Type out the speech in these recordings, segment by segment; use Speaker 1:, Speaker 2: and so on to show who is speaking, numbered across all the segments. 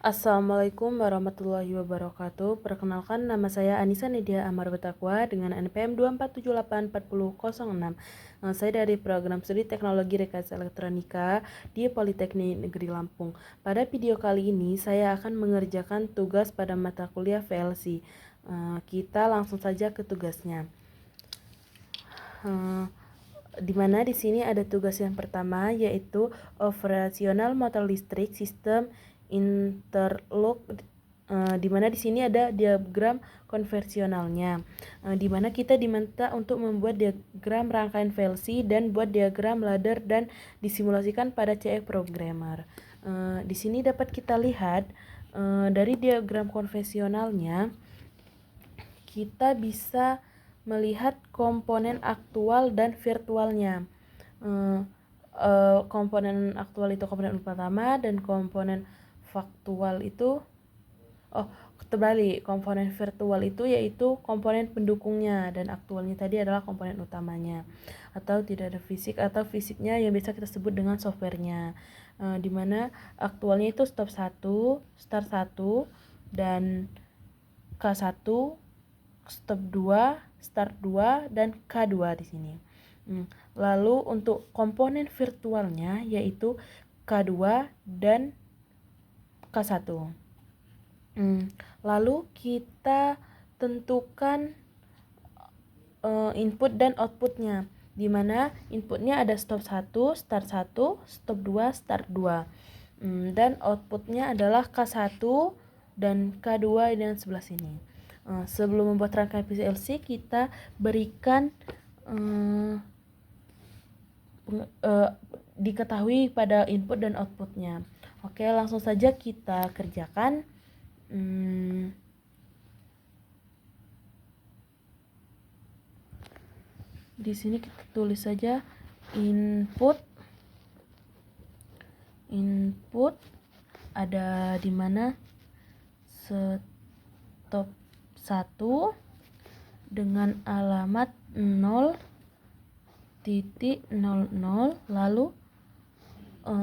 Speaker 1: Assalamualaikum warahmatullahi wabarakatuh. Perkenalkan, nama saya Anissa Nidia Amar Betakwa dengan NPM 247840006. Saya dari program studi Teknologi Rekayasa Elektronika di Politeknik Negeri Lampung. Pada video kali ini saya akan mengerjakan tugas pada mata kuliah VLC. Kita langsung saja ke tugasnya. Di mana di sini ada tugas yang pertama, yaitu operasional motor listrik sistem interlock, di mana di sini ada diagram konversionalnya, di mana kita diminta untuk membuat diagram rangkaian VLC dan buat diagram ladder dan disimulasikan pada CE Programmer. Di sini dapat kita lihat dari diagram konvensionalnya kita bisa melihat komponen aktual dan virtualnya. Komponen aktual itu komponen pertama dan komponen faktual itu terbalik, komponen virtual itu yaitu komponen pendukungnya dan aktualnya tadi adalah komponen utamanya, atau tidak ada fisik atau fisiknya yang bisa kita sebut dengan softwarenya, dimana aktualnya itu stop 1, start 1, dan K1, stop 2, start 2, dan K2 di sini. Lalu untuk komponen virtualnya yaitu K2 dan K1. Lalu kita tentukan input dan outputnya, di mana inputnya ada stop 1, start 1, stop 2, start 2, dan outputnya adalah K1 dan K2 yang sebelah sini. Sebelum membuat rangkaian PLC, kita berikan diketahui pada input dan outputnya. Oke, langsung saja kita kerjakan. Di sini kita tulis saja input ada di mana stop 1 dengan alamat 0.00, lalu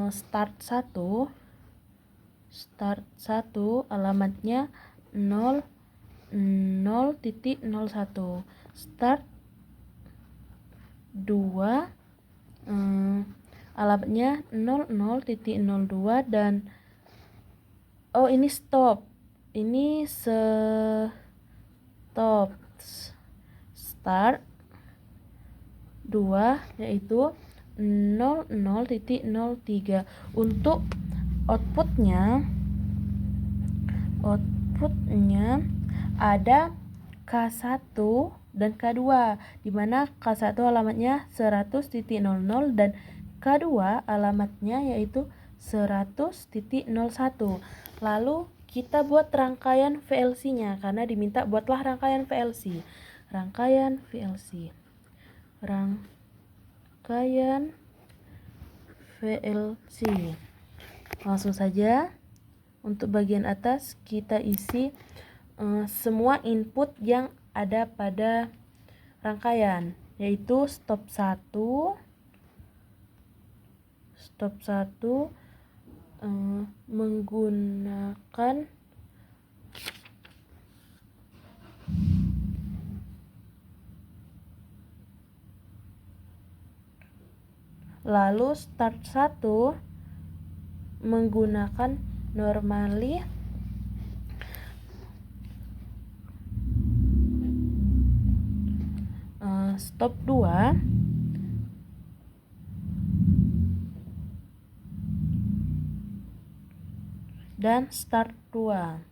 Speaker 1: start 1 alamatnya 0.01, start 2 alamatnya 00.02, dan ini stop, ini stop start 2 yaitu 00.03. Untuk outputnya ada K1 dan K2, di mana K1 alamatnya 100.00 dan K2 alamatnya yaitu 100.01. Lalu kita buat rangkaian VLC-nya karena diminta buatlah rangkaian VLC. Langsung saja untuk bagian atas kita isi semua input yang ada pada rangkaian, yaitu stop 1 menggunakan lalu start 1 menggunakan normally, stop 2 dan start 2.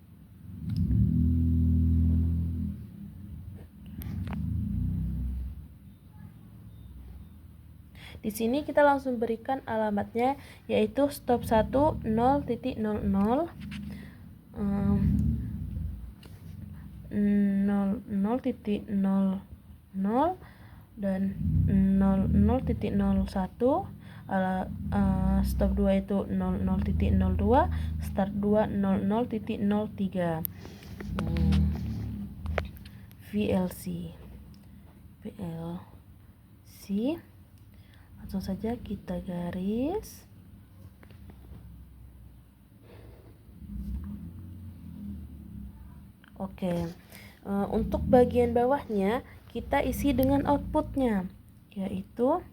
Speaker 1: Di sini kita langsung berikan alamatnya yaitu stop 1 0.00, 0.00 dan 00.01. Stop 2 itu 00.02, start 2 00.03. VLC langsung saja kita garis. Oke, untuk bagian bawahnya kita isi dengan outputnya, yaitu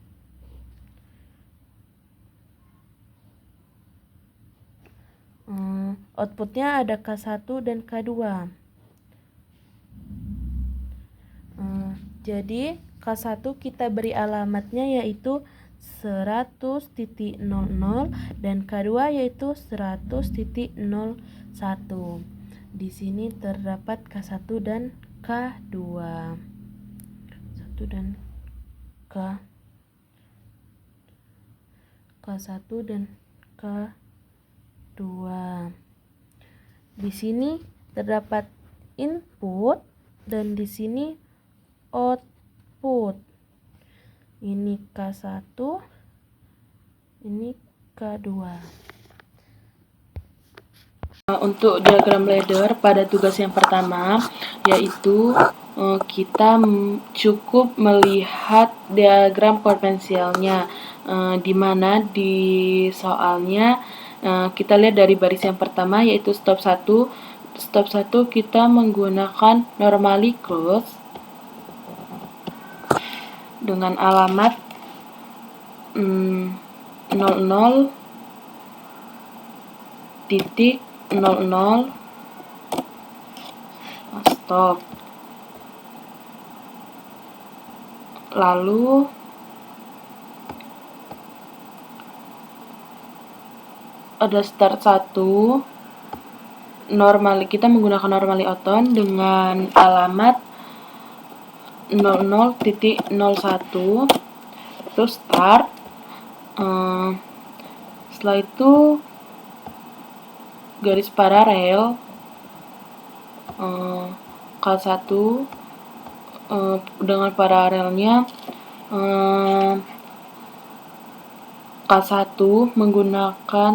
Speaker 1: outputnya ada K1 dan K2. Jadi K1 kita beri alamatnya yaitu 100.00 dan K2 yaitu 100.01. Di sini terdapat K1 dan K2. 1 dan K1 dan K2. Di sini terdapat input dan di sini output. Ini K1, ini K2. Untuk diagram ladder pada tugas yang pertama, yaitu kita cukup melihat diagram potensialnya, di mana di soalnya kita lihat dari baris yang pertama yaitu stop 1. Stop 1 kita menggunakan normally close dengan alamat 00.00 stop. Lalu ada start 1. Kita menggunakan normally oton dengan alamat 00.01. Terus start. Setelah itu garis paralel K1 dengan paralelnya K1 menggunakan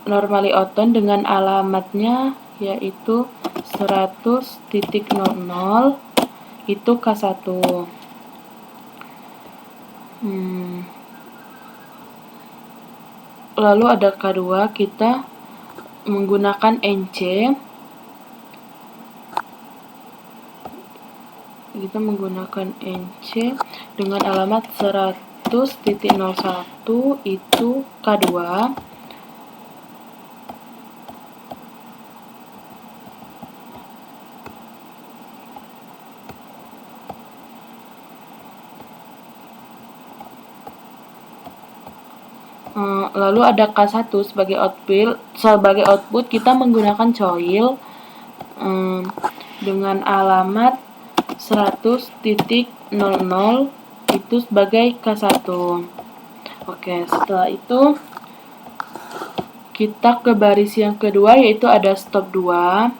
Speaker 1: normally oton dengan alamatnya yaitu 100.00 itu K1. Lalu ada K2, kita menggunakan NC. Kita menggunakan NC dengan alamat 100.01 itu K2. Lalu ada K1 sebagai output kita menggunakan coil dengan alamat 100.00 itu sebagai K1. Oke, setelah itu kita ke baris yang kedua yaitu ada stop 2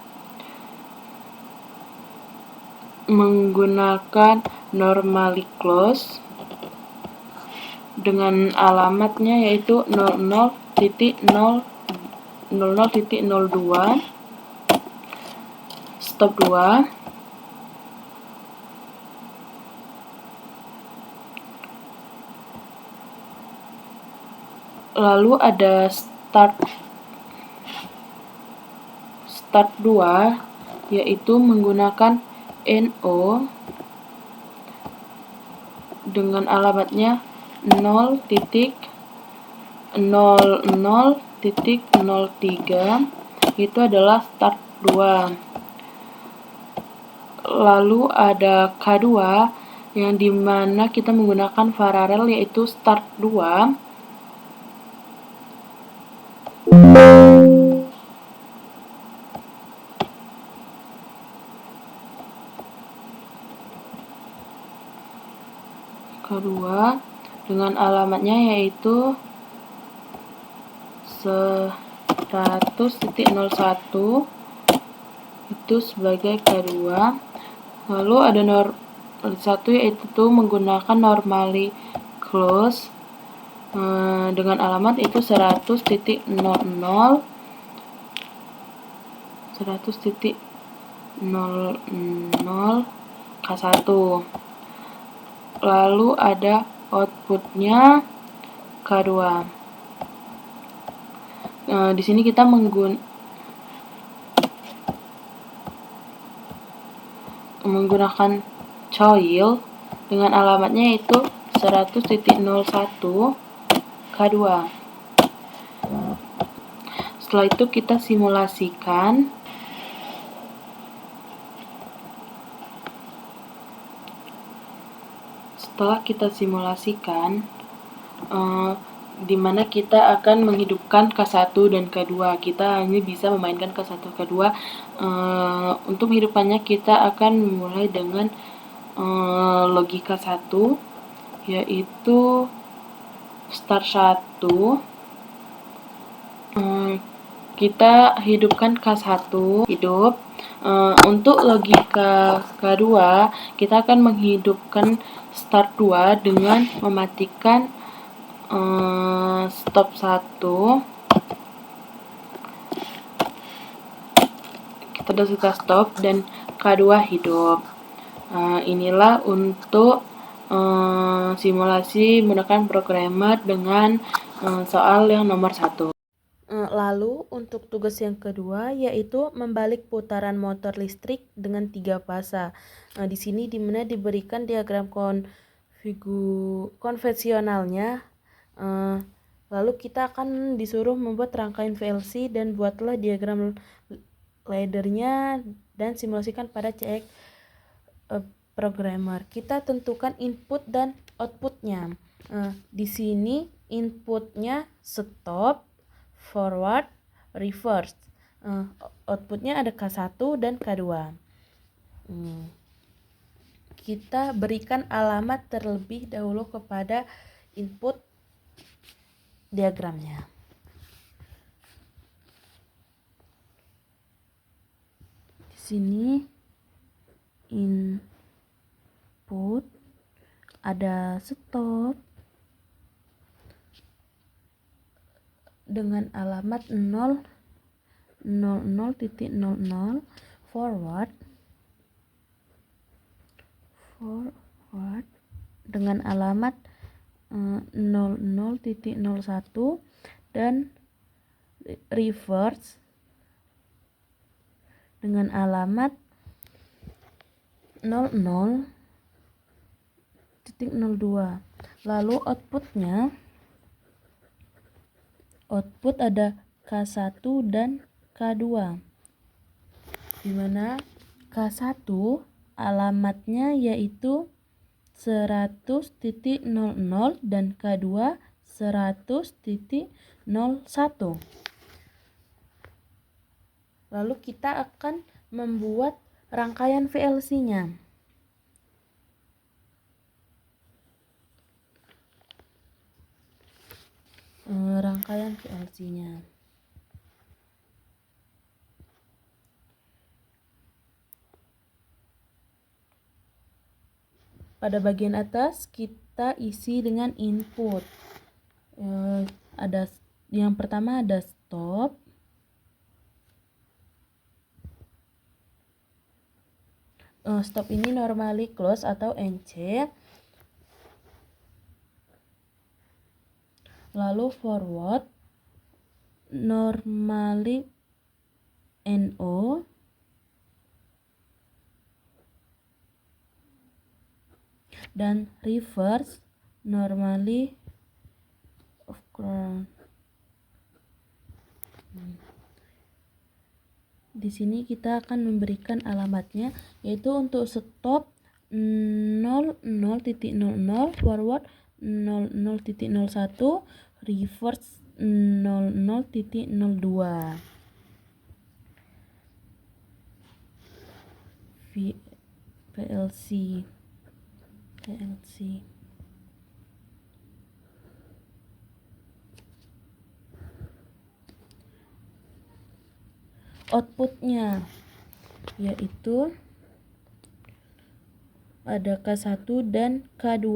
Speaker 1: menggunakan normally close dengan alamatnya yaitu 00.02 stop 2. Lalu ada start 2 yaitu menggunakan NO dengan alamatnya 0.00.03 itu adalah start 2. Lalu ada K2 yang dimana kita menggunakan paralel yaitu start 2 dengan alamatnya yaitu 100.01 itu sebagai K2. Lalu ada satu yaitu menggunakan normally close dengan alamat itu 100.00 K1. Lalu ada outputnya K2. Di sini kita menggunakan coil dengan alamatnya yaitu 100.01 K2. Setelah itu kita simulasikan. Setelah kita simulasikan, di mana kita akan menghidupkan K1 dan K2. Kita hanya bisa memainkan K1 K2. Untuk menghidupkannya kita akan memulai dengan logika 1, yaitu start 1. Kita hidupkan K1, hidup. Untuk logika kedua, kita akan menghidupkan start 2 dengan mematikan stop 1. Kita sudah stop dan K2 hidup. Inilah untuk simulasi menggunakan programmer dengan soal yang nomor 1. Lalu untuk tugas yang kedua yaitu membalik putaran motor listrik dengan 3 fasa. Di sini dimana diberikan diagram konvensionalnya. Lalu kita akan disuruh membuat rangkaian VLC dan buatlah diagram laddernya dan simulasikan pada CX programmer. Kita tentukan input dan outputnya. Di sini inputnya stop, forward, reverse. Outputnya ada K1 dan K2. Kita berikan alamat terlebih dahulu kepada input diagramnya. Di sini input ada stop dengan alamat 0.00, forward dengan alamat 00.01 dan reverse dengan alamat 00.02. Lalu output ada K1 dan K2, di mana K1 alamatnya yaitu 100.00 dan K2 100.01. Lalu kita akan membuat rangkaian VLC-nya. Rangkaian VLC-nya. Pada bagian atas kita isi dengan input. Ada yang pertama ada stop. Stop ini normally close atau NC. Lalu forward normally NO. Dan reverse normally of ground. Di sini kita akan memberikan alamatnya, yaitu untuk stop 00.00, forward 00.01, reverse 00.02. VLC. Outputnya yaitu ada K1 dan K2.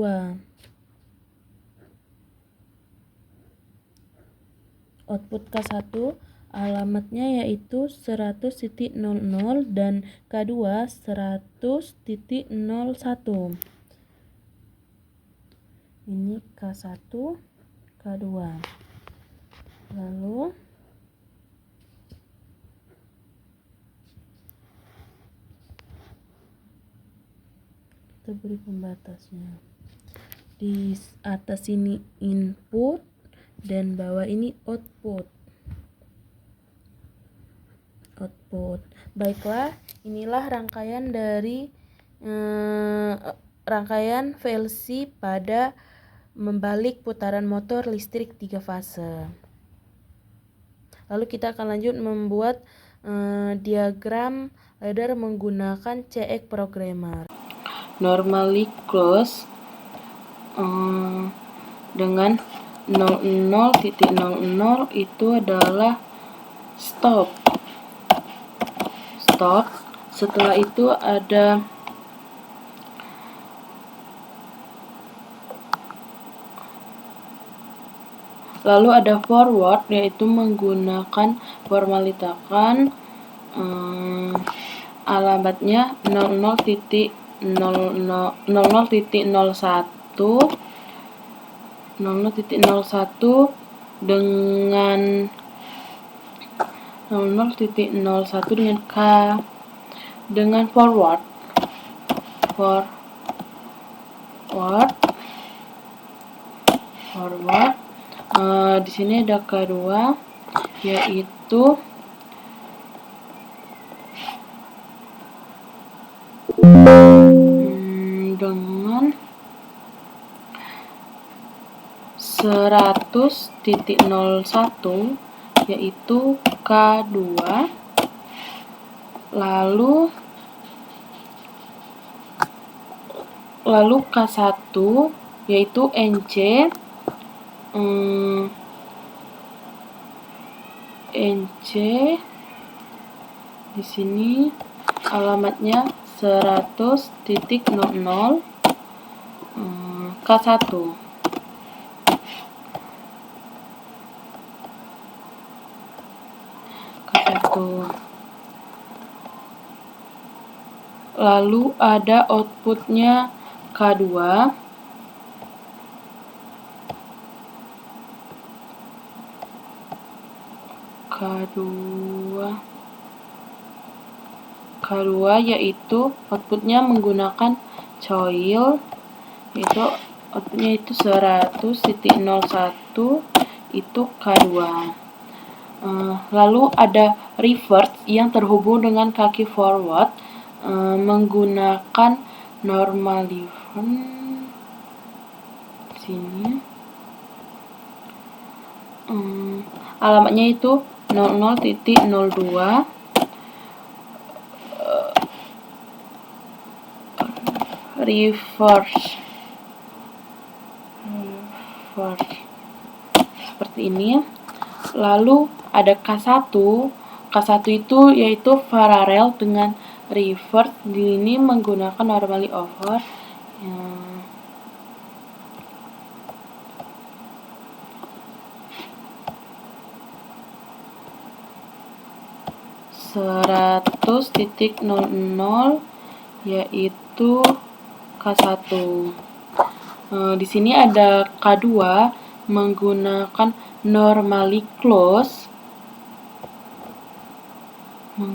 Speaker 1: Output K1 alamatnya yaitu 100.00 dan K2 100.01. Ini K1, K2. Lalu kita beri pembatasnya. Di atas ini input dan bawah ini output. Baiklah, inilah rangkaian dari rangkaian VLC pada membalik putaran motor listrik 3 fase. Lalu kita akan lanjut membuat diagram ladder menggunakan CX Programmer. Normally close dengan 00.00 itu adalah stop. Setelah itu ada forward, yaitu menggunakan formalitakan alamatnya 00.01 dengan 00.01 dengan K dengan forward. Di sini ada K2, yaitu dengan 100.01, yaitu K2, lalu K1, yaitu NC, di sini alamatnya 100.00 K1. Lalu ada outputnya K2, yaitu outputnya menggunakan coil, yaitu outputnya itu 100.01, itu K2. Lalu ada reverse yang terhubung dengan kaki forward menggunakan normaliven sini. Alamatnya itu 00.02 reverse seperti ini. Lalu ada K1 itu yaitu paralel dengan reverse. Di ini menggunakan normally over 100.00, yaitu K1. Di sini ada K2 menggunakan normally close, di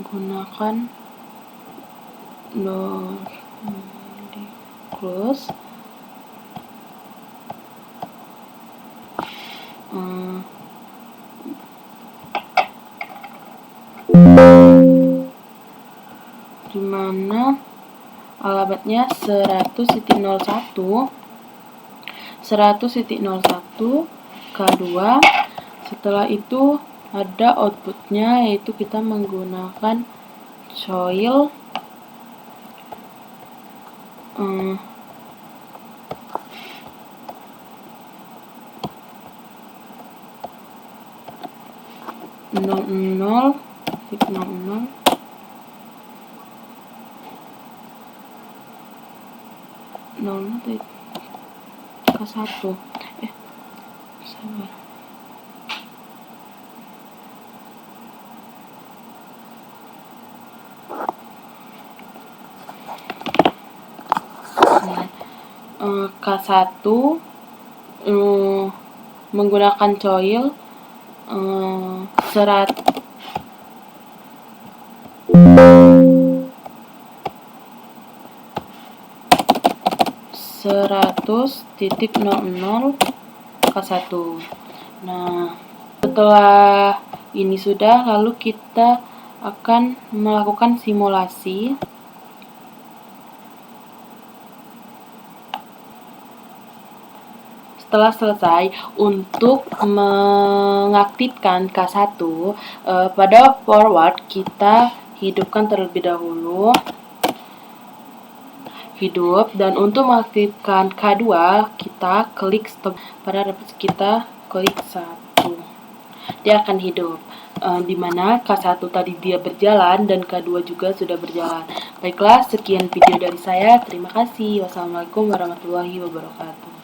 Speaker 1: mana alamatnya 100.01 K2. Setelah itu ada outputnya, yaitu kita menggunakan coil K1. Sabar. K1 menggunakan coil 100.01 100.00 K1. Nah, setelah ini sudah, lalu kita akan melakukan simulasi. Setelah selesai, untuk mengaktifkan K1, pada forward kita hidupkan terlebih dahulu. Hidup, dan untuk mengaktifkan K2 kita klik stop. Pada referensi kita klik 1, dia akan hidup, dimana K1 tadi dia berjalan dan K2 juga sudah berjalan. Baiklah, sekian video dari saya. Terima kasih. Wassalamualaikum warahmatullahi wabarakatuh.